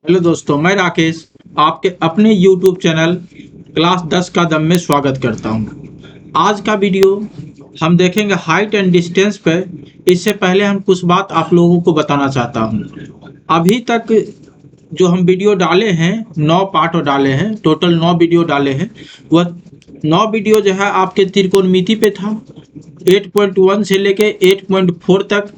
Hello दोस्तों, मैं राकेश आपके अपने YouTube चैनल क्लास 10 का दम में स्वागत करता हूं। आज का वीडियो हम देखेंगे हाइट एंड डिस्टेंस पे। इससे पहले हम कुछ बात आप लोगों को बताना चाहता हूं। अभी तक जो हम वीडियो डाले हैं 9 पार्ट डाले हैं, टोटल 9 वीडियो डाले हैं। वह 9 वीडियो जो है आपके त्रिकोणमिति पे था। 8.1 से लेके 8.4 तक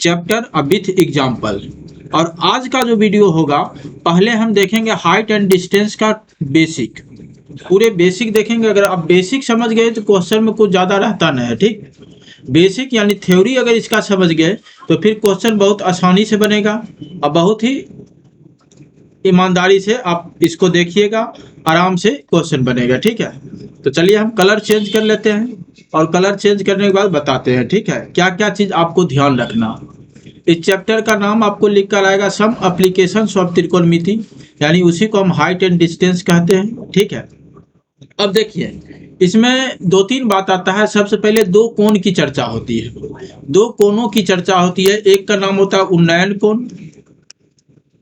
चैप्टर विथ एग्जाम्पल। और आज का जो वीडियो होगा, पहले हम देखेंगे हाइट एंड डिस्टेंस का बेसिक। पूरे बेसिक देखेंगे। अगर आप बेसिक समझ गए तो क्वेश्चन में कुछ ज़्यादा रहता नहीं है। ठीक, बेसिक यानी थ्योरी अगर इसका समझ गए तो फिर क्वेश्चन बहुत आसानी से बनेगा और बहुत ही ईमानदारी से आप इसको देखिएगा, आराम से क्वेश्चन बनेगा। ठीक है, तो चलिए हम कलर चेंज कर लेते हैं और कलर चेंज करने के बाद बताते हैं। ठीक है, क्या क्या चीज़ आपको ध्यान रखना। इस चैप्टर का नाम आपको लिख कर आएगा सम एप्लीकेशंस ऑफ त्रिकोणमिति, यानी उसी को हम हाइट एंड डिस्टेंस कहते हैं। ठीक है, अब देखिए इसमें दो तीन बात आता है। सबसे पहले दो कोण की चर्चा होती है, दो कोणों की चर्चा होती है। एक का नाम होता है उन्नयन कोण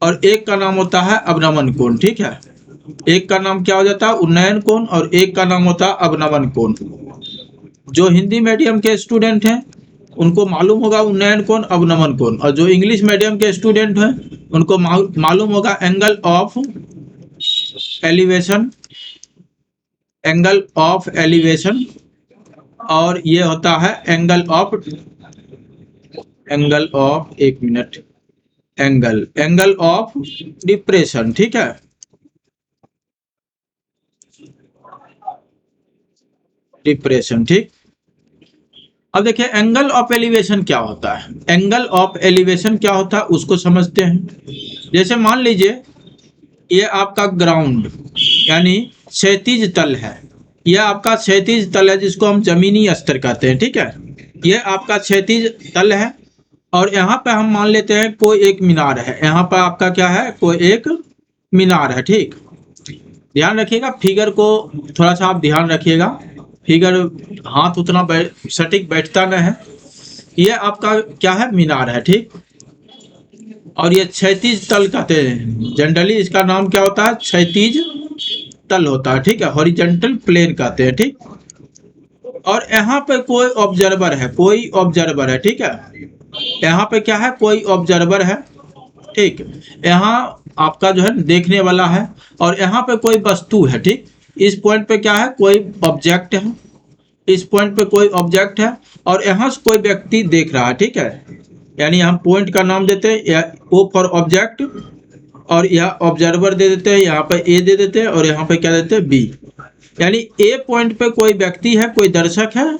और एक का नाम होता है अवनमन कोण। ठीक है, एक का नाम क्या हो जाता है उन्नयन कोण और एक का नाम होता है अवनमन कोण। जो हिंदी मीडियम के स्टूडेंट हैं उनको मालूम होगा उन्नयन कोण अवनमन कोण, और जो इंग्लिश मीडियम के स्टूडेंट हैं उनको मालूम होगा angle of elevation, angle of elevation. और ये होता है एंगल ऑफ एक मिनट, एंगल ऑफ डिप्रेशन। ठीक है, डिप्रेशन। ठीक, अब देखिए एंगल ऑफ एलिवेशन क्या होता है। एंगल ऑफ एलिवेशन क्या होता है उसको समझते हैं। जैसे मान लीजिए ये आपका ग्राउंड यानी क्षैतिज तल है। यह आपका क्षैतिज तल है जिसको हम जमीनी स्तर कहते हैं। ठीक है, यह आपका क्षैतिज तल है और यहाँ पे हम मान लेते हैं कोई एक मीनार है। यहाँ पर आपका क्या है, कोई एक मीनार है। ठीक, ध्यान रखिएगा फिगर को, थोड़ा सा आप ध्यान रखिएगा। फिगर हाथ उतना सटीक बैठता नहीं है। ये आपका क्या है, मीनार है। ठीक, और ये क्षैतिज तल कहते हैं। जनरली इसका नाम क्या होता है, क्षैतिज तल होता है। ठीक है, हॉरिजॉन्टल प्लेन कहते हैं। ठीक, और यहाँ पे कोई ऑब्जर्वर है, कोई ऑब्जर्वर है। ठीक है, यहाँ पे क्या है, कोई ऑब्जर्वर है। ठीक, यहाँ आपका जो है देखने वाला है और यहाँ पे कोई वस्तु है। ठीक, इस पॉइंट पे क्या है, कोई ऑब्जेक्ट है। इस पॉइंट पे कोई ऑब्जेक्ट है और यहाँ से कोई व्यक्ति देख रहा है। ठीक है, यानी हम पॉइंट का नाम देते हैं ओ फॉर ऑब्जेक्ट और यह ऑब्जर्वर दे देते हैं, यहाँ पे ए दे देते हैं और यहाँ पे क्या देते हैं, बी। यानी ए पॉइंट पे कोई व्यक्ति है, कोई दर्शक है,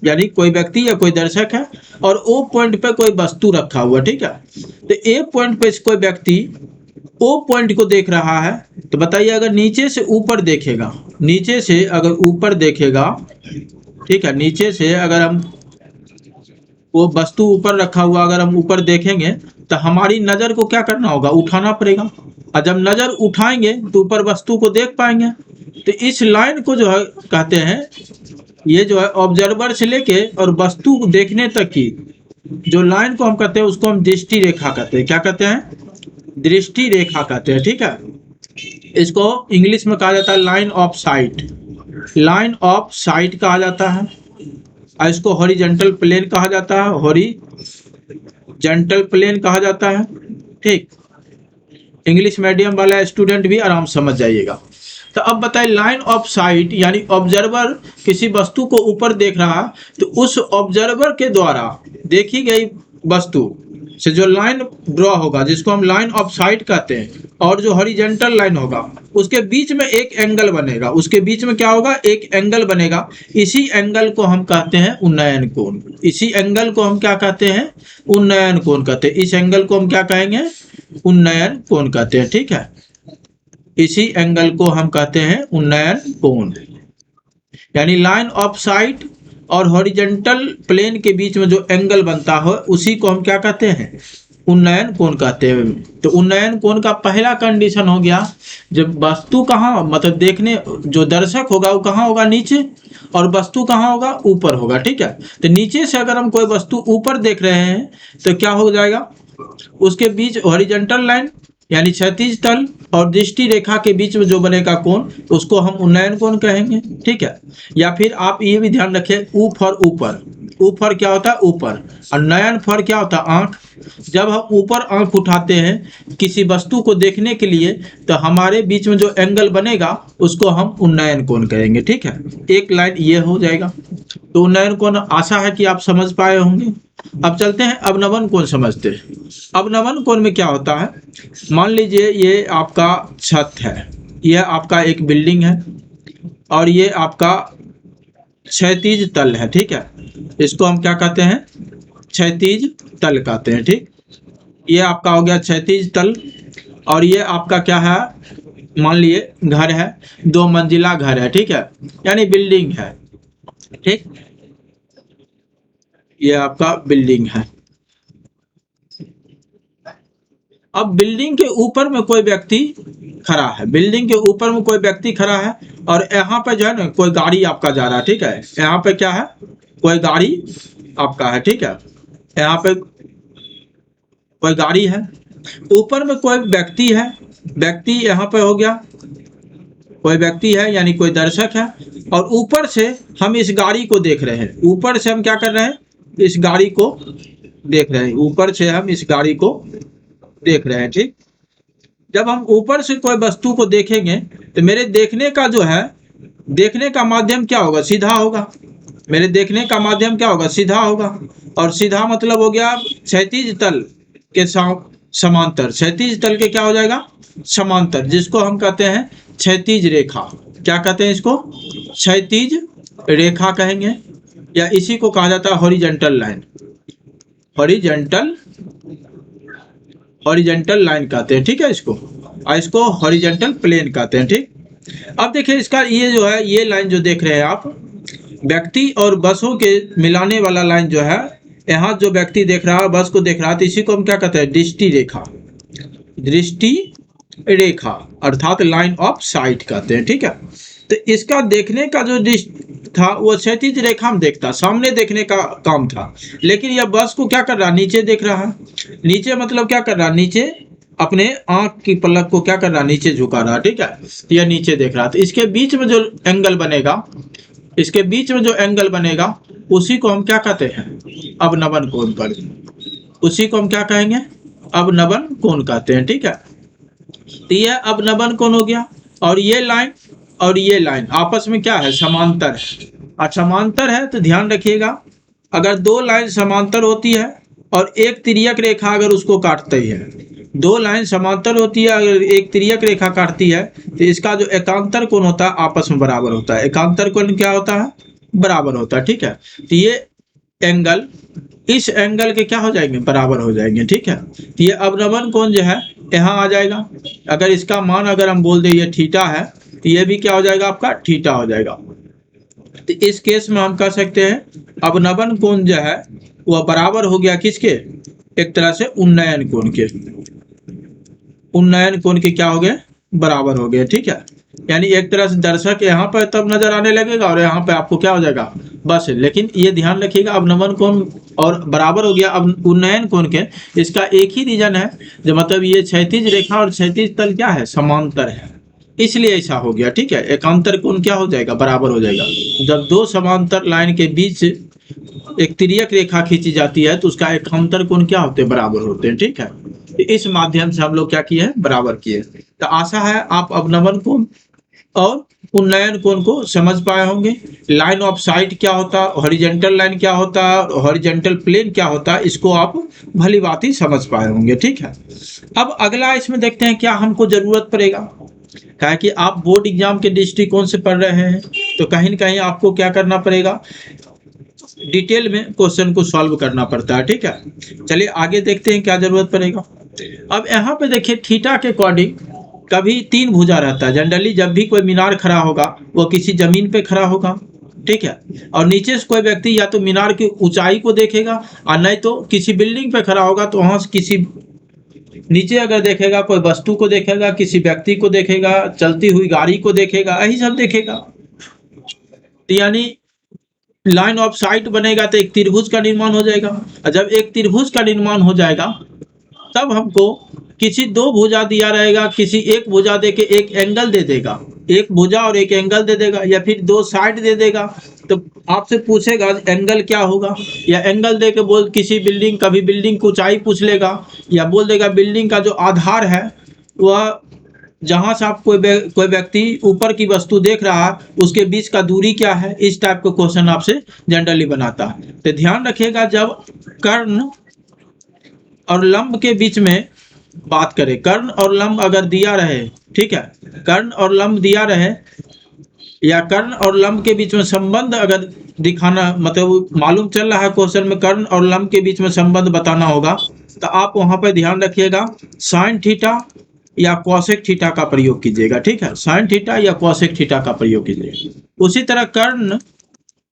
यानी कोई व्यक्ति या कोई दर्शक है और ओ पॉइंट पे कोई वस्तु रखा हुआ। ठीक है, तो ए पॉइंट पे कोई व्यक्ति ओ पॉइंट को देख रहा है। तो बताइए अगर नीचे से ऊपर देखेगा, नीचे से अगर ऊपर देखेगा, ठीक है, नीचे से अगर हम वो वस्तु ऊपर रखा हुआ अगर हम ऊपर देखेंगे तो हमारी नज़र को क्या करना होगा, उठाना पड़ेगा। और जब नज़र उठाएंगे तो ऊपर वस्तु को देख पाएंगे। तो इस लाइन को जो है कहते हैं, ये जो है ऑब्जर्वर से लेके और वस्तु को देखने तक की जो लाइन को हम कहते हैं उसको हम दृष्टि रेखा कहते हैं। क्या कहते हैं, दृष्टि रेखा कहते हैं। ठीक है, इसको इंग्लिश में कहा जाता है line of site, line of site कहा जाता है। और इसको हॉरिजॉन्टल प्लेन कहा जाता है, हॉरिजॉन्टल प्लेन कहा जाता है। ठीक, इंग्लिश मीडियम वाला स्टूडेंट भी आराम समझ जाइएगा। तो अब बताइए लाइन ऑफ साइट यानी ऑब्जर्वर किसी वस्तु को ऊपर देख रहा तो उस ऑब्जर्वर के द्वारा देखी गई वस्तु से जो लाइन ड्रॉ होगा जिसको हम लाइन ऑफ साइट कहते हैं, और जो हॉरिजॉन्टल लाइन होगा उसके बीच में एक एंगल बनेगा। उसके बीच में क्या होगा, एक एंगल बनेगा। इसी एंगल को हम कहते हैं उन्नयन कोण। इसी एंगल को हम क्या कहते हैं, उन्नयन कोण कहते हैं। इस एंगल को हम क्या कहेंगे, उन्नयन कोण कहते हैं। ठीक है, इसी एंगल को हम कहते हैं उन्नयन कोण। यानी लाइन ऑफ साइट और हॉरिजॉन्टल प्लेन के बीच में जो एंगल बनता हो उसी को हम क्या कहते हैं, उन्नयन कोण कहते हैं। तो उन्नयन कोण का पहला कंडीशन हो गया, जब वस्तु कहाँ, मतलब देखने जो दर्शक होगा वो कहाँ होगा, नीचे, और वस्तु कहाँ होगा, ऊपर होगा। ठीक है, तो नीचे से अगर हम कोई वस्तु ऊपर देख रहे हैं तो क्या हो जाएगा, उसके बीच हॉरिजॉन्टल लाइन यानी क्षैतिज तल और दृष्टि रेखा के बीच में जो बनेगा कोण, उसको हम उन्नयन कोण कहेंगे, ठीक है। या फिर आप ये भी ध्यान रखें, ऊ फॉर ऊपर, ऊ फॉर क्या होता है ऊपर, और नयन फॉर क्या होता है आंख। जब हम ऊपर आंख उठाते हैं किसी वस्तु को देखने के लिए, तो हमारे बीच में जो एंगल बनेगा उसको हम उन्नयन कोण कहेंगे, ठीक है। एक लाइन ये हो जाएगा। तो उन्नयन कोण आशा है कि आप समझ पाए होंगे। अब चलते हैं अवनमन कोण समझते हैं। अवनमन कोण में क्या होता है, मान लीजिए ये आपका छत है, यह आपका एक बिल्डिंग है, और ये आपका क्षैतिज तल है, ठीक है। इसको हम क्या कहते हैं, क्षैतिज तल कहते हैं, ठीक। ये आपका हो गया क्षैतिज तल। और ये आपका क्या है, मान लिए घर है, 2 मंजिला घर है, ठीक है, यानी बिल्डिंग है, ठीक। ये आपका बिल्डिंग है। अब बिल्डिंग के ऊपर में कोई व्यक्ति खड़ा है, बिल्डिंग के ऊपर में कोई व्यक्ति खड़ा है, और यहाँ पे जो है ना कोई गाड़ी आपका जा रहा है, ठीक है। यहाँ पे क्या है, कोई गाड़ी आपका है, ठीक है। यहाँ पे कोई गाड़ी है, ऊपर में कोई व्यक्ति है, व्यक्ति यहाँ पे हो गया, कोई व्यक्ति है यानी कोई दर्शक है। और ऊपर से हम इस गाड़ी को देख रहे हैं, ऊपर से हम क्या कर रहे हैं, इस गाड़ी को देख रहे हैं, ऊपर से हम इस गाड़ी को देख रहे हैं, ठीक। जब हम ऊपर से कोई वस्तु को देखेंगे, तो मेरे देखने का जो है, देखने का माध्यम क्या होगा, सीधा होगा। मेरे देखने का माध्यम क्या होगा, सीधा होगा। और सीधा मतलब हो गया क्षैतिज तल के समांतर, क्षैतिज तल के क्या हो जाएगा, समांतर, जिसको हम कहते हैं क्षैतिज रेखा। क्या कहते हैं इसको, क्षैतिज रेखा कहेंगे, या इसी को कहा जाता है horizontal line. Horizontal, horizontal line कहते हैं, ठीक है इसको, और इसको हॉरिजॉन्टल प्लेन कहते हैं, ठीक। अब देखिए इसका ये जो है, ये लाइन जो देख रहे हैं आप, व्यक्ति और बसों के मिलाने वाला लाइन जो है, यहाँ जो व्यक्ति देख रहा है, बस को देख रहा है, तो इसी को हम क्या कहते हैं, दृष्टि रेखा, दृष्टि रेखा, अर्थात लाइन ऑफ साइट कहते हैं, ठीक है। तो इसका देखने का जो दृष्टि था वो क्षैतिज रेखा में देखता, सामने देखने का काम था। लेकिन यह बस को क्या कर रहा, नीचे देख रहा है। नीचे मतलब क्या कर रहा, नीचे अपने आंख की पलक को क्या कर रहा, नीचे झुका रहा, ठीक है। यह नीचे देख रहा था। इसके बीच में जो एंगल बनेगा, इसके बीच में जो एंगल बनेगा, उसी को हम क्या कहते हैं, अवनमन कोण पर, उसी को हम क्या कहेंगे, अवनमन कोण कहते हैं, ठीक है। तो यह अवनमन कोण हो गया। और ये लाइन और ये लाइन आपस में क्या है, समांतर है। और समांतर है तो ध्यान रखिएगा, अगर दो लाइन समांतर होती है और एक तिर्यक रेखा अगर उसको काटती है, दो लाइन समांतर होती है अगर एक तिर्यक रेखा काटती है, तो इसका जो एकांतर कोण होता है आपस में बराबर होता है। एकांतर कोण क्या होता है, बराबर होता है, ठीक है। तो ये एंगल इस एंगल के क्या हो जाएंगे, बराबर हो जाएंगे, ठीक है। तो ये अवनमन कोण जो है यहाँ आ जाएगा। अगर इसका मान अगर हम बोल दें ये थीटा है, तो ये भी क्या हो जाएगा, आपका थीटा हो जाएगा। तो इस केस में हम कह सकते हैं अवनमन कोण जो है वह बराबर हो गया किसके, एक तरह से उन्नयन कोण के, उन्नयन कोण के क्या हो गए, बराबर हो गए, ठीक है। यानी एक तरह से दर्शक यहाँ पर तब नजर आने लगेगा और यहाँ पे आपको क्या हो जाएगा, बस। लेकिन ये ध्यान रखिएगा, अवनमन कोण और बराबर हो गया अब उन्नयन कोण के, इसका एक ही रीजन है, जो मतलब ये क्षैतिज रेखा और क्षैतिज तल क्या है, समांतर है, इसलिए ऐसा हो गया, ठीक है। एकांतर कोण क्या हो जाएगा, बराबर हो जाएगा। जब दो समांतर लाइन के बीच एक तिर्यक रेखा खींची जाती है तो उसका एकांतर कोण क्या होते हैं, बराबर होते हैं, ठीक है। इस माध्यम से हम लोग क्या किए, बराबर किए। तो आशा है आप अवनमन कोण और उन्नयन कोण को समझ पाए होंगे। लाइन ऑफ साइट क्या होता है, हॉरिजॉन्टल लाइन क्या होता है, हॉरिजॉन्टल प्लेन क्या होता है, इसको आप भली बात ही समझ पाए होंगे, ठीक है। अब अगला इसमें देखते हैं क्या हमको जरूरत पड़ेगा। क्या है कि आप बोर्ड एग्जाम के दृष्टिकोण से पढ़ रहे हैं, तो कहीं न कहीं आपको क्या करना पड़ेगा, डिटेल में क्वेश्चन को सॉल्व करना पड़ता है, ठीक है। चलिए आगे देखते हैं क्या जरूरत पड़ेगा। अब यहाँ पे देखिए थीटा के अकॉर्डिंग कभी तीन भुजा रहता है। जनरली जब भी कोई मीनार खड़ा होगा वो किसी जमीन पे खड़ा होगा, ठीक है। और नीचे से कोई व्यक्ति या तो मीनार की ऊंचाई को देखेगा, और नहीं तो किसी बिल्डिंग पे खड़ा होगा तो वहां से किसी नीचे अगर देखेगा कोई वस्तु को देखेगा, किसी व्यक्ति को देखेगा, चलती हुई गाड़ी को देखेगा, यही सब देखेगा। तो यानी लाइन ऑफ साइट बनेगा तो एक त्रिभुज का निर्माण हो जाएगा, और जब एक त्रिभुज का निर्माण हो जाएगा तब हमको किसी दो भुजा दिया रहेगा, किसी एक भुजा दे के एक एंगल दे देगा, एक भुजा और एक एंगल दे देगा, या फिर दो साइड दे देगा, तो आपसे पूछेगा एंगल क्या होगा, या एंगल दे के बोल किसी बिल्डिंग, कभी बिल्डिंग की ऊंचाई पूछ लेगा, या बोल देगा बिल्डिंग का जो आधार है वह जहां से आप कोई व्यक्ति ऊपर की वस्तु देख रहा है उसके बीच का दूरी क्या है। इस टाइप का क्वेश्चन आपसे जनरली बनाता है। तो ध्यान रखिएगा, जब कर्ण और लंब के बीच में बात करें, कर्ण और लंब अगर दिया रहे, ठीक है, कर्ण और लंब दिया रहे, या कर्ण और लंब के बीच में संबंध अगर दिखाना, मतलब मालूम चल रहा है क्वेश्चन में कर्ण और लंब के बीच में संबंध बताना होगा, तो आप वहां पर ध्यान रखिएगा साइन थीटा या कॉसेक थीटा का प्रयोग कीजिएगा। ठीक है, साइन थीटा या कॉसेक थीटा का प्रयोग कीजिएगा। उसी तरह कर्ण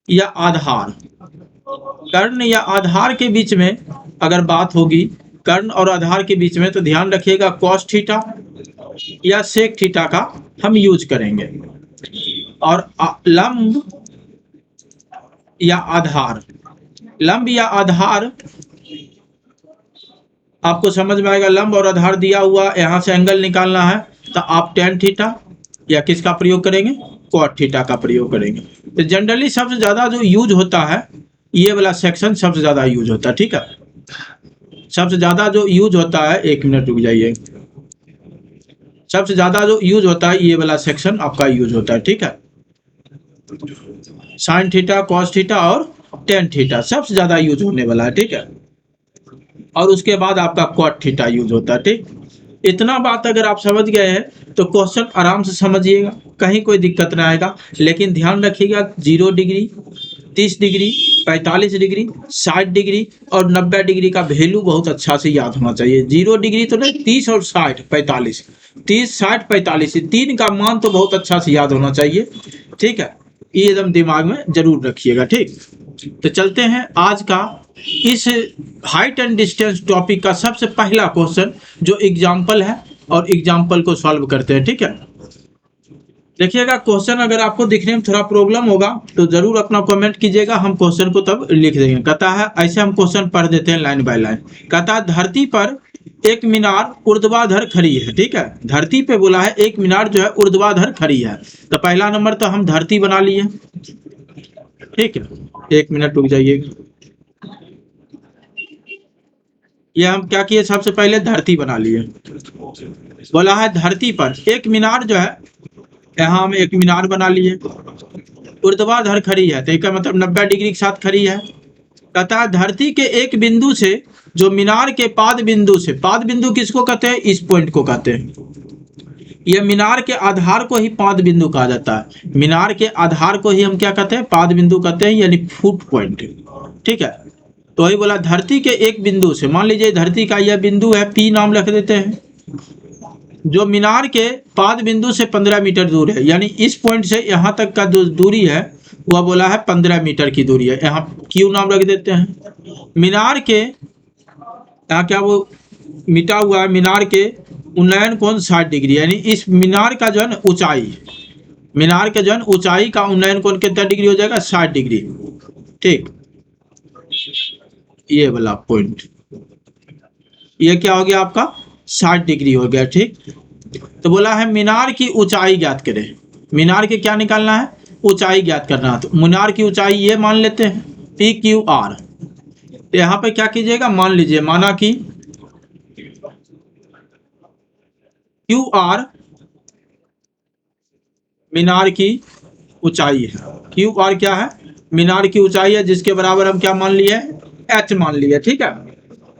या आधार, कर्ण या आधार के बीच में अगर बात होगी, कर्ण और आधार के बीच में, तो ध्यान रखिएगा कॉस थीटा या सेक थीटा का हम यूज करेंगे। और लंब या आधार, लंब या आधार आपको समझ में आएगा। लंब और आधार दिया हुआ, यहां से एंगल निकालना है तो आप टेन थीटा या किसका प्रयोग करेंगे, कॉट थीटा का प्रयोग करेंगे। तो जनरली सबसे ज्यादा जो यूज होता है ये वाला सेक्शन सबसे ज्यादा यूज होता है। ठीक है, सबसे ज्यादा जो यूज होता है, एक मिनट रुक जाइए, सबसे ज्यादा जो यूज होता है ये वाला सेक्शन आपका यूज होता है। ठीक है, साइन थीटा, कॉस थीटा और टेन थीटा सबसे ज्यादा यूज होने वाला है। ठीक है, और उसके बाद आपका कॉट थीटा यूज होता है। ठीक, इतना बात अगर आप समझ गए हैं तो क्वेश्चन आराम से समझिएगा, कहीं कोई दिक्कत ना आएगा। लेकिन ध्यान रखिएगा 0 डिग्री, 30 डिग्री, 45 डिग्री, 60 डिग्री और 90 डिग्री का वैल्यू बहुत अच्छा से याद होना चाहिए। 0 डिग्री तो नहीं, 30 और 60, 45, 30, 60, 45, तीन का मान तो बहुत अच्छा से याद होना चाहिए। ठीक है, ये एकदम दिमाग में जरूर रखिएगा। ठीक, तो चलते हैं आज का इस हाइट एंड डिस्टेंस टॉपिक का सबसे पहला क्वेश्चन जो एग्जाम्पल है, और एग्जाम्पल को सॉल्व करते हैं। ठीक है, देखिएगा क्वेश्चन अगर आपको दिखने में थोड़ा प्रॉब्लम होगा तो जरूर अपना कमेंट कीजिएगा, हम क्वेश्चन को तब लिख देंगे। कहता है, ऐसे हम क्वेश्चन पढ़ देते हैं लाइन बाय लाइन। कहता है धरती पर एक मीनार ऊर्ध्वाधर खड़ी है। ठीक है, धरती पे बोला है एक मीनार जो है ऊर्ध्वाधर खड़ी है। तो पहला नंबर तो हम धरती बना लिए। ठीक है, एक मिनट रुक जाइएगा, ये हम क्या किए, सबसे पहले धरती बना लिए। बोला है धरती पर एक मीनार जो है, यहाँ हम एक मीनार बना लिए, ऊर्ध्वाधर खड़ी है, तो इसका मतलब 90 डिग्री के साथ खड़ी है। कहता है धरती के एक बिंदु से जो मीनार के पाद बिंदु से, पाद बिंदु किसको कहते हैं, इस पॉइंट को कहते हैं। यह मीनार के आधार को ही पाद बिंदु कहा जाता है। मीनार के आधार को ही हम क्या कहते हैं, पाद बिंदु कहते हैं, यानी फुट पॉइंट। ठीक है, तो वही बोला धरती के एक बिंदु से, मान लीजिए धरती का यह बिंदु है, पी नाम रख देते हैं, जो मीनार के पाद बिंदु से 15 मीटर दूर है, यानी इस पॉइंट से यहाँ तक का जो दूरी है वह बोला है 15 मीटर की दूरी है, यहाँ क्यू नाम रख देते हैं। मीनार के यहाँ क्या वो मिटा हुआ है, मीनार के उन्नयन कोण 60 डिग्री, यानी इस मीनार का जो है ऊंचाई, मीनार के जो है ऊंचाई का उन्नयन कोण कितना डिग्री हो जाएगा, 60 डिग्री। ठीक, ये वाला पॉइंट, ये क्या हो गया आपका 60 डिग्री हो गया। ठीक, तो बोला है मीनार की ऊंचाई ज्ञात करें। मीनार के क्या निकालना है, ऊंचाई ज्ञात करना है। तो मीनार की ऊंचाई ये मान लेते हैं पी क्यू आर। तो यहाँ पे क्या कीजिएगा, मान लीजिए, माना कि क्यू आर मीनार की ऊंचाई है। क्यू आर क्या है, मीनार की ऊंचाई है, जिसके बराबर हम क्या मान लिए, एच मान लिए। ठीक है,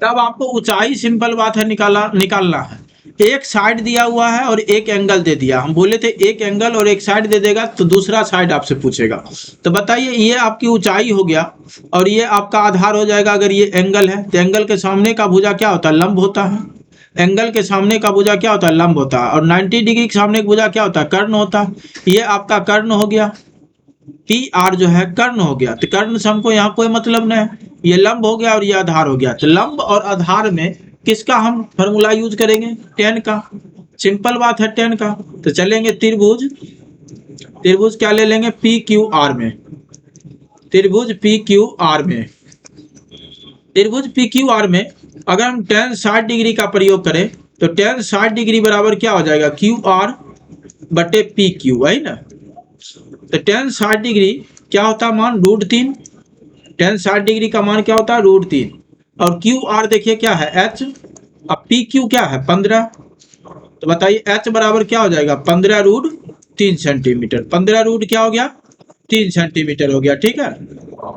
तब आपको ऊंचाई सिंपल बात है निकालना है। एक साइड दिया हुआ है और एक एंगल दे दिया, हम बोले थे एक एंगल और एक साइड दे देगा तो दूसरा साइड आपसे पूछेगा। तो बताइए, ये आपकी ऊंचाई हो गया और ये आपका आधार हो जाएगा। अगर ये एंगल है तो एंगल के सामने का भुजा क्या होता है, लंब होता है। एंगल के सामने का भुजा क्या होता है, लंब होता है। और 90 डिग्री के सामने का भुजा क्या होता है, कर्ण होता है। ये आपका कर्ण हो गया, टी आर जो है कर्ण हो गया। तो कर्ण से हमको यहाँ कोई मतलब नहीं है, ये लंब हो गया और ये आधार हो गया। तो लंब और आधार में किसका हम फॉर्मूला यूज करेंगे, टेन का। सिंपल बात है, टेन का। तो चलेंगे त्रिभुज, त्रिभुज क्या ले लेंगे, पी क्यू आर में, त्रिभुज पी क्यू आर में, त्रिभुज पी क्यू आर में अगर हम टेन 60 डिग्री का प्रयोग करें तो tan 60 डिग्री बराबर क्या हो जाएगा, क्यू आर बटे पी क्यू, है ना। तो tan 60 डिग्री क्या होता है मान, √3। tan 60 डिग्री का मान क्या होता है, √3। और क्यू आर देखिए क्या है, एच। अब पी क्यू क्या है, 15। तो बताइए एच बराबर क्या हो जाएगा, 15√3 सेंटीमीटर। 15 क्या हो गया, 3 सेंटीमीटर हो गया, ठीक है।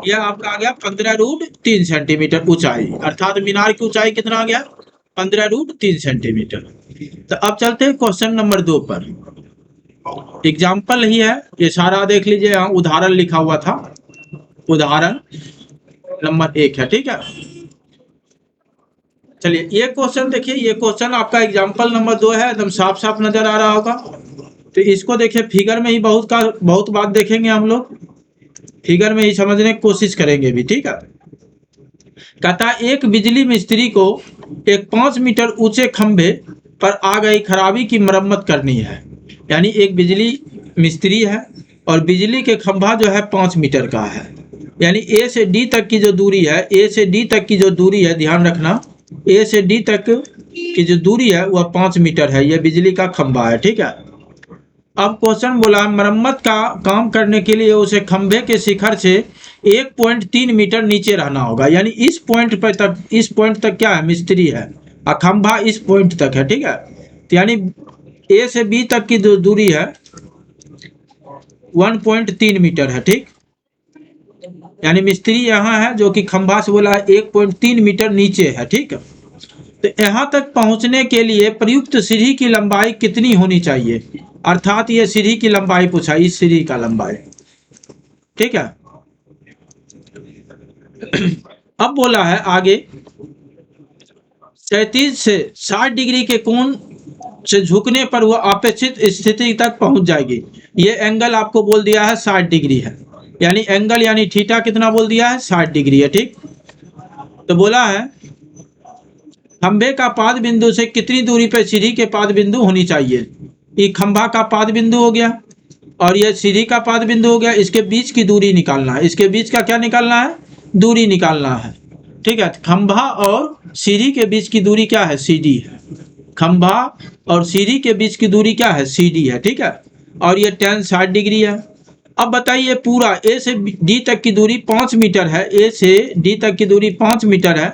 यह आपका आ गया 15√3 सेंटीमीटर ऊंचाई, अर्थात मीनार की ऊंचाई कितना आ गया, 15√3 सेंटीमीटर। तो अब चलते हैं क्वेश्चन नंबर 2 पर। एग्जाम्पल ही है ये सारा, देख लीजिए यहाँ उदाहरण लिखा हुआ था, उदाहरण नंबर 1 है, ठीक है। चलिए ये क्वेश्चन देखिए, ये क्वेश्चन आपका एग्जाम्पल नंबर 2 है, एकदम साफ साफ नजर आ रहा होगा। तो इसको देखिए फिगर में ही बहुत बात देखेंगे हम लोग, फिगर में ही समझने की कोशिश करेंगे भी, ठीक है। कहता एक बिजली मिस्त्री को एक 5 मीटर ऊंचे खंभे पर आ गई खराबी की मरम्मत करनी है। यानी एक बिजली मिस्त्री है और बिजली के खंभा जो है 5 मीटर का है, यानी ए से डी तक की जो दूरी है, ए से डी तक की जो दूरी है, ध्यान रखना, ए से डी तक की जो दूरी है वह 5 मीटर है, यह बिजली का खंभा है, ठीक है। अब क्वेश्चन बोला मरम्मत का काम करने के लिए उसे खंभे के शिखर से 1.3 मीटर नीचे रहना होगा, यानी इस पॉइंट पर तक, इस पॉइंट तक क्या है, मिस्त्री है और खंभा इस पॉइंट तक है, ठीक है। तो यानी ए से बी तक की जो दूरी है 1.3 मीटर है, ठीक। यानी मिस्त्री यहाँ है जो कि खंभा से बोला है 1.3 मीटर नीचे है, ठीक है। तो यहाँ तक पहुँचने के लिए प्रयुक्त सीढ़ी की लंबाई कितनी होनी चाहिए, अर्थात ये सीढ़ी की लंबाई पूछा, इस सीढ़ी का लंबाई, ठीक है। अब बोला है आगे 37 से 60 डिग्री के कोण से झुकने पर वह अपेक्षित स्थिति तक पहुंच जाएगी। ये एंगल आपको बोल दिया है 60 डिग्री है, यानी एंगल यानी थीटा कितना बोल दिया है, 60 डिग्री है, ठीक। तो बोला है खंभे का पाद बिंदु से कितनी दूरी पर सीढ़ी के पाद बिंदु होनी चाहिए। ये खंभा का पाद बिंदु हो गया और यह सीढ़ी का पाद बिंदु हो गया, इसके बीच की दूरी निकालना है, इसके बीच का क्या निकालना है, दूरी निकालना है, ठीक है। खंभा और सीढ़ी के बीच की दूरी क्या है, सीडी है। खंभा और सीढ़ी के बीच की दूरी क्या है, सीडी है, ठीक है। और ये tan 60 डिग्री है। अब बताइए पूरा ए से डी तक की दूरी 5 मीटर है, ए से डी तक की दूरी 5 मीटर है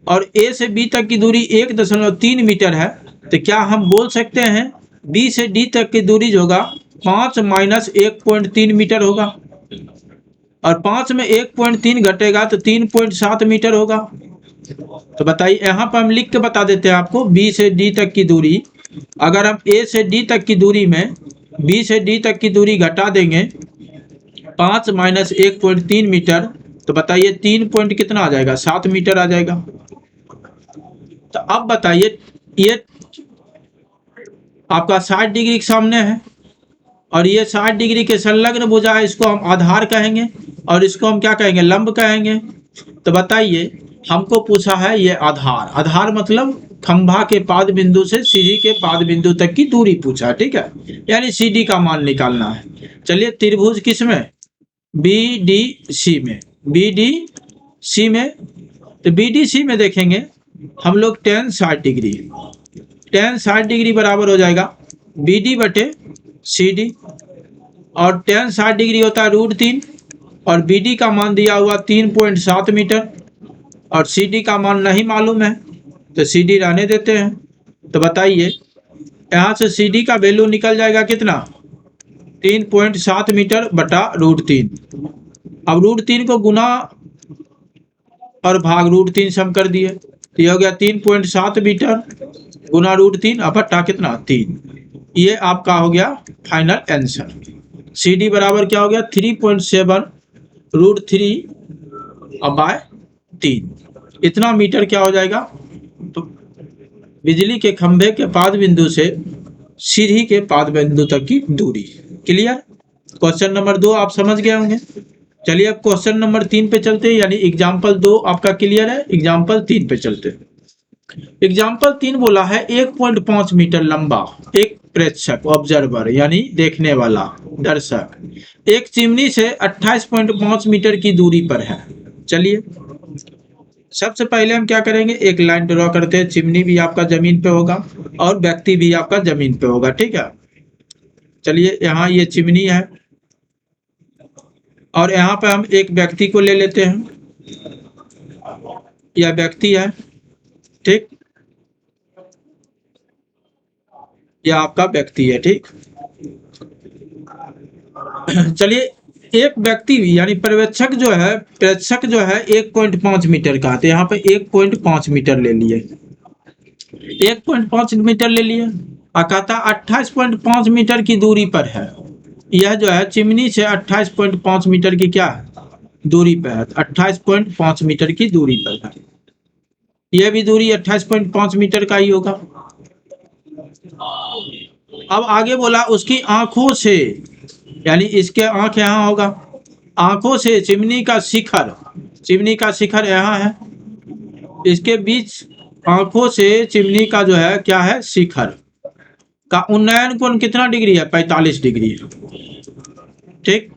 और ए से बी तक की दूरी 1.3 मीटर है। तो क्या हम बोल सकते हैं बी से डी तक की दूरी जो होगा 5 माइनस 1.3 मीटर होगा, और 5 में 1.3 घटेगा तो 3.7 मीटर होगा। तो बताइए यहाँ पर हम लिख के बता देते हैं आपको, बी से डी तक की दूरी, अगर हम ए से डी तक की दूरी में बी से डी तक की दूरी घटा देंगे 5 माइनस 1.3 मीटर, तो बताइए 3 पॉइंट कितना आ जाएगा, 7 मीटर आ जाएगा। तो अब बताइए ये आपका 60 डिग्री के सामने है और ये 60 डिग्री के संलग्न भुजा है, इसको हम आधार कहेंगे और इसको हम क्या कहेंगे, लंब कहेंगे। तो बताइए हमको पूछा है ये आधार, आधार मतलब खंभा के पाद बिंदु से सीढ़ी के पाद बिंदु तक की दूरी पूछा है, ठीक है, यानी सीडी का मान निकालना है। चलिए त्रिभुज किस में, बी डी सी में, बी डी सी में। तो बी डी सी में देखेंगे हम लोग tan 60 डिग्री, tan 60 डिग्री बराबर हो जाएगा बी डी बटे सी डी, और tan 60 डिग्री होता है √3 और बी डी का मान दिया हुआ 3.7 मीटर और सी डी का मान नहीं मालूम है, तो सी डी रहने देते हैं। तो बताइए यहाँ से सी डी का वैल्यू निकल जाएगा कितना, 3.7 मीटर बटा √3। अब √3 को गुना और भाग √3 से हम कर दिए, तो ये हो गया 3.7 मीटर गुना √3 अब बटा कितना 3। ये आपका हो गया फाइनल आंसर। सी डी बराबर क्या हो गया 3.7 √3 अब बाय 3, इतना मीटर क्या हो जाएगा। तो बिजली के खंभे के पाद बिंदु से सीढ़ी के पाद बिंदु तक की दूरी। क्लियर, क्वेश्चन नंबर 2 आप समझ गए होंगे। चलिए अब क्वेश्चन नंबर 3 पे चलते हैं, यानी एग्जाम्पल 2 आपका क्लियर है, एग्जाम्पल 3 पे चलते हैं। एग्जाम्पल 3 बोला है 1.5 मीटर लंबा एक प्रेक्षक ऑब्जर्वर यानी देखने वाला दर्शक एक चिमनी से 28.5 मीटर की दूरी पर है। चलिए सबसे पहले हम क्या करेंगे, एक लाइन ड्रॉ करते हैं। चिमनी भी आपका जमीन पे होगा और व्यक्ति भी आपका जमीन पे होगा, ठीक है। चलिए यहाँ ये चिमनी है और यहाँ पे हम एक व्यक्ति को ले लेते हैं। यह व्यक्ति है, ठीक। यह आपका व्यक्ति है, ठीक। चलिए, एक व्यक्ति यानी पर्यवेक्षक जो है, प्रेक्षक जो है 1.5 मीटर का, तो यहाँ पे 1.5 मीटर ले लिए, 1.5 मीटर ले लिए। और कहता 28.5 मीटर की दूरी पर है। यह जो है चिमनी से 28.5 मीटर की क्या है, दूरी पर है। 28.5 मीटर की दूरी पर है। यह भी दूरी 28.5 मीटर का ही होगा। अब आगे बोला उसकी आंखों से, यानी इसके आंख यहाँ होगा, आंखों से चिमनी का शिखर, चिमनी का शिखर यहाँ है, इसके बीच आंखों से चिमनी का जो है क्या है, शिखर का उन्नयन कोण कितना डिग्री है, 45 डिग्री है, ठीक।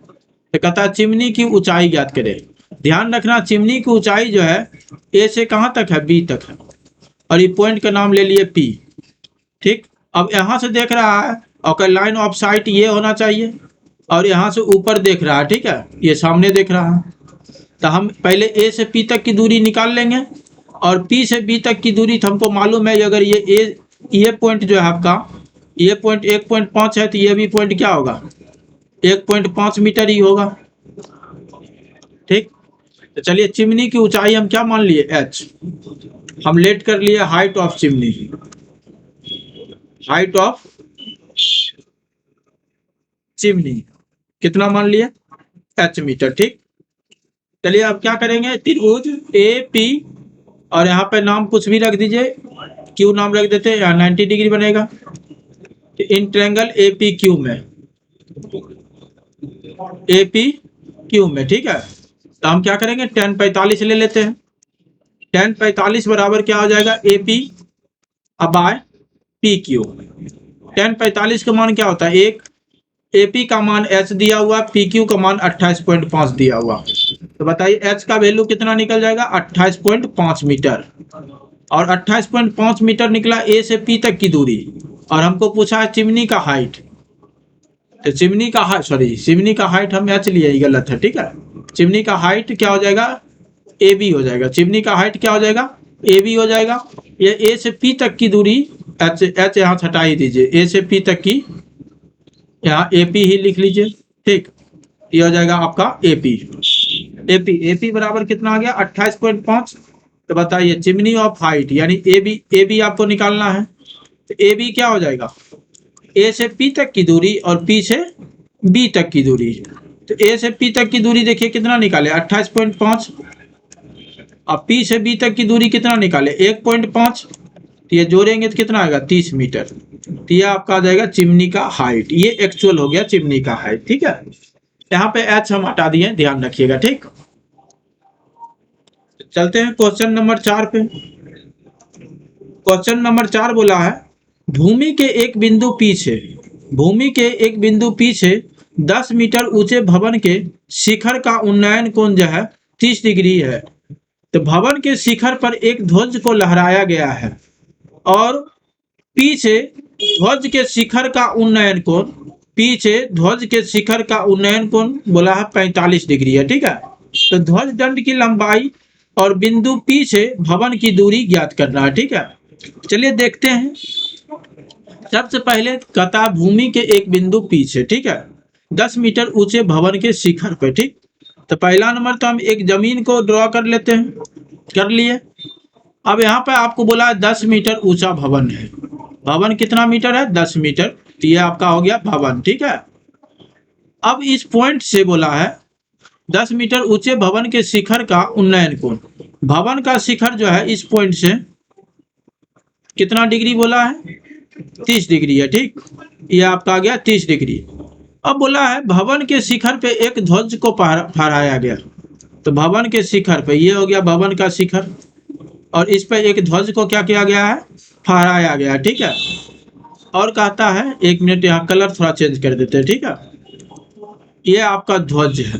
तो कहता है चिमनी की ऊंचाई ज्ञात करें। ध्यान रखना, चिमनी की ऊंचाई जो है ए से कहाँ तक है, बी तक है, और ये पॉइंट का नाम ले लिए पी, ठीक। अब यहाँ से देख रहा है और लाइन ऑफ साइट ये होना चाहिए, और यहाँ से ऊपर देख रहा है, ठीक है, ये सामने देख रहा है। तो हम पहले ए से पी तक की दूरी निकाल लेंगे, और पी से बी तक की दूरी तो हमको मालूम है, अगर ये पॉइंट जो है आपका, ये पॉइंट 1.5 है, तो ये भी पॉइंट क्या होगा, 1.5 मीटर ही होगा, ठीक। तो चलिए चिमनी की ऊंचाई हम क्या मान लिए, एच। हम लेट कर लिए height of chimney, height of chimney कितना मान लिया, एच मीटर, ठीक। चलिए अब क्या करेंगे, त्रिभुज ए पी, और यहाँ पे नाम कुछ भी रख दीजिए, क्यू नाम रख देते हैं, यहाँ 90 डिग्री बनेगा। In triangle A P Q में, ए पी क्यू में, ठीक है। तो हम क्या करेंगे, tan 45 ले लेते हैं। tan 45 बराबर क्या हो जाएगा, A P by P Q. tan 45 का मान क्या होता है, एक, ए पी का मान एच दिया हुआ, पी क्यू का मान 28.5 दिया हुआ। तो बताइए एच का वैल्यू कितना निकल जाएगा, 28.5 मीटर। और 28.5 मीटर निकला ए से पी तक की दूरी, और हमको पूछा है चिमनी का हाइट। तो चिमनी का हाइट, सॉरी, चिमनी का हाइट हम एच लिए, गलत है, ठीक है। चिमनी का हाइट क्या हो जाएगा, ए बी हो जाएगा। चिमनी का हाइट क्या हो जाएगा, ए बी हो जाएगा। ये ए से पी तक की दूरी, एच, एच यहाँ हटा ही दीजिए, ए से पी तक की यहाँ ए पी ही लिख लीजिए, ठीक। ये हो जाएगा आपका ए पी। ए पी बराबर कितना आ गया, 28.5। तो बताइए चिमनी ऑफ हाइट यानी ए बी आपको निकालना है। तो ए बी क्या हो जाएगा, ए से पी तक की दूरी और पी से बी तक की दूरी। तो ए से पी तक की दूरी देखिए कितना निकाले, 28.5। अब पी से बी तक की दूरी कितना निकाले, 1.5। तो ये जोड़ेंगे तो कितना आएगा, 30 मीटर। तो ये आपका आ जाएगा चिमनी का हाइट। ये एक्चुअल हो गया चिमनी का हाइट, ठीक है। यहाँ पे एच हम हटा दिए, ध्यान रखिएगा, ठीक। चलते हैं क्वेश्चन नंबर 4 पे। क्वेश्चन नंबर 4 बोला है, भूमि के एक बिंदु पी से, भूमि के एक बिंदु पी से 10 मीटर ऊंचे भवन के शिखर का उन्नयन कोण जो है 30 डिग्री है। तो भवन के शिखर पर एक ध्वज को लहराया गया है, और पीछे ध्वज के शिखर का उन्नयन कोण, पीछे ध्वज के शिखर का उन्नयन कोण बोला है 45 डिग्री है, ठीक है। तो ध्वज दंड की लंबाई और बिंदु पी से भवन की दूरी ज्ञात करना है, ठीक है। चलिए देखते हैं। सबसे पहले कहता भूमि के एक बिंदु पी से, ठीक है, 10 मीटर ऊंचे भवन के शिखर पे, ठीक। तो पहला नंबर तो हम एक जमीन को ड्रॉ कर लेते हैं, कर लिए। अब यहाँ पे आपको बोला है 10 मीटर ऊंचा भवन है। भवन कितना मीटर है, 10 मीटर। तो ये आपका हो गया भवन, ठीक है। अब इस पॉइंट से बोला है 10 मीटर ऊंचे भवन के शिखर का उन्नयन कोण। भवन का शिखर जो है इस पॉइंट से कितना डिग्री बोला है, 30 डिग्री है, ठीक। ये आपका आ गया 30 डिग्री। अब बोला है भवन के शिखर पे एक ध्वज को फहराया गया। तो भवन के शिखर पे, ये हो गया भवन का शिखर, और इस पे एक ध्वज को क्या किया गया है, फहराया गया, ठीक है। और कहता है, एक मिनट यहाँ कलर थोड़ा चेंज कर देते हैं, ठीक है। ये आपका ध्वज है,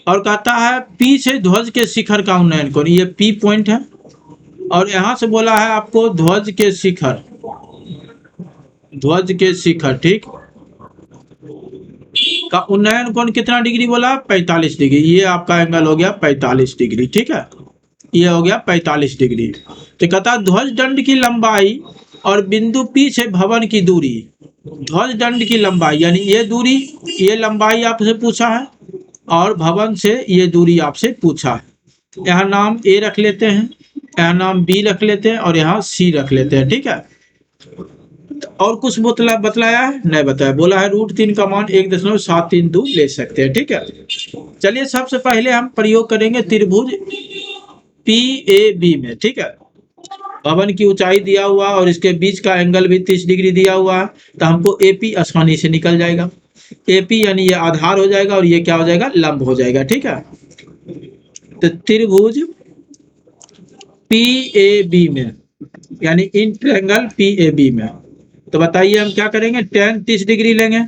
और कहता है पी से ध्वज के शिखर का उन्नयन करो, ये पी पॉइंट है, और यहाँ से बोला है आपको ध्वज के शिखर, ध्वज के शिखर ठीक का उन्नयन कोण कितना डिग्री बोला, 45 डिग्री। ये आपका एंगल हो गया 45 डिग्री, ठीक है, ये हो गया 45 डिग्री। तो कहता ध्वज दंड की लंबाई और बिंदु पी से भवन की दूरी, ध्वज दंड की लंबाई यानी ये दूरी, ये लंबाई आपसे पूछा है, और भवन से ये दूरी आपसे पूछा है। यहाँ नाम ए रख लेते हैं, यहाँ नाम बी रख लेते हैं, और यहाँ सी रख लेते हैं, ठीक है। और कुछ बतलाया है नहीं बताया, बोला है √3 का मान 1.732 ले सकते हैं, ठीक है। चलिए सबसे पहले हम प्रयोग करेंगे त्रिभुज PAB में, ठीक है। भवन की ऊंचाई दिया हुआ और इसके बीच का एंगल भी 30 डिग्री दिया हुआ है, तो हमको AP आसानी से निकल जाएगा। AP यानी ये आधार हो जाएगा और ये क्या हो जाएगा, लंब हो जाएगा, ठीक है। तो त्रिभुज PAB में यानी इन ट्रायंगल PAB में, तो बताइए हम क्या करेंगे, tan 30 डिग्री लेंगे।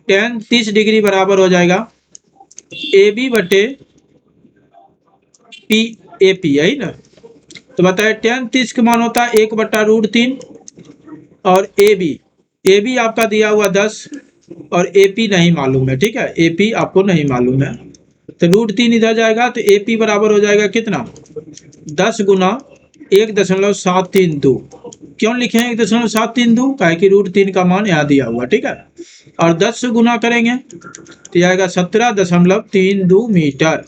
tan 30 डिग्री बराबर हो जाएगा AB बटे PAP, यही ना। तो बताइए tan 30 का मान होता है 1/√3, और AB आपका दिया हुआ 10, और AP नहीं मालूम है, ठीक है, AP आपको नहीं मालूम है, तो √3 इधर जाएगा, तो AP बराबर हो जाएगा कितना, 10 गुना 1.732। क्यों लिखे हैं 1.732, क्या है कि √3 का मान यहाँ दिया हुआ, ठीक है, और 10 से गुना करेंगे तो आएगा 17.32 मीटर,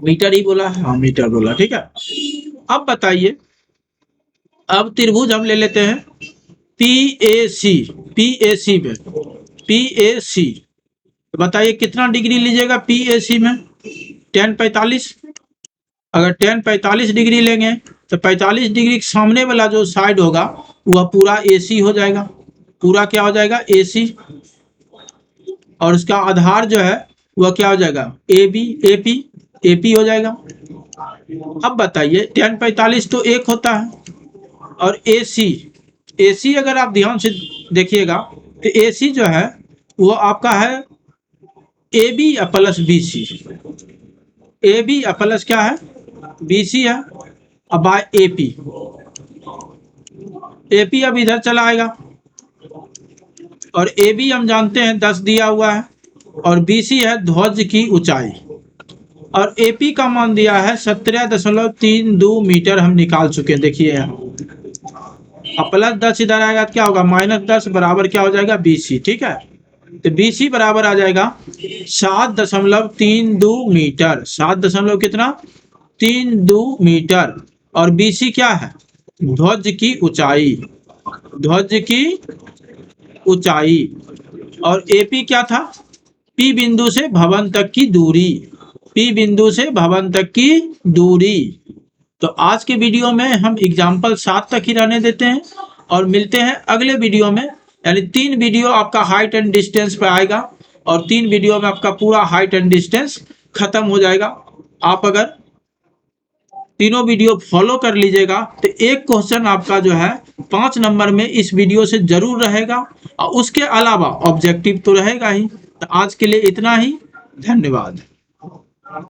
मीटर ही बोला, हाँ मीटर बोला, ठीक है। अब बताइए, अब त्रिभुज हम ले लेते हैं PAC में, PAC तो बताइए कितना डिग्री लीजिएगा PAC में, tan 45। अगर tan 45 डिग्री लेंगे तो 45 डिग्री के सामने वाला जो साइड होगा वह पूरा AC हो जाएगा, पूरा क्या हो जाएगा AC, और उसका आधार जो है वह क्या हो जाएगा AP हो जाएगा। अब बताइए tan 45 तो 1 होता है, और AC अगर आप ध्यान से देखिएगा तो AC जो है वो आपका है AB plus BC, AB plus क्या है BC है, अब बाय AP अब इधर चला आएगा, और AB हम जानते हैं 10 दिया हुआ है, और BC है ध्वज की ऊंचाई, और AP का मान दिया है 17.32 मीटर हम निकाल चुके हैं, देखिए यहाँ, अब प्लस 10 इधर आएगा तो क्या होगा -10 बराबर क्या हो जाएगा BC, ठीक है। तो BC बराबर आ जाएगा 7.32 मीटर, 7 कितना 32 मीटर, और BC क्या है ध्वज की ऊंचाई, ध्वज की ऊंचाई, और AP क्या था P बिंदु से भवन तक की दूरी, P बिंदु से भवन तक की दूरी। तो आज के वीडियो में हम एग्जाम्पल 7 तक ही रहने देते हैं, और मिलते हैं अगले वीडियो में, यानी 3 वीडियो आपका हाइट एंड डिस्टेंस पे आएगा, और 3 वीडियो में आपका पूरा हाइट एंड डिस्टेंस खत्म हो जाएगा। आप अगर तीनों वीडियो फॉलो कर लीजिएगा तो एक क्वेश्चन आपका जो है 5 नंबर में इस वीडियो से जरूर रहेगा, और उसके अलावा ऑब्जेक्टिव तो रहेगा ही। तो आज के लिए इतना ही, धन्यवाद।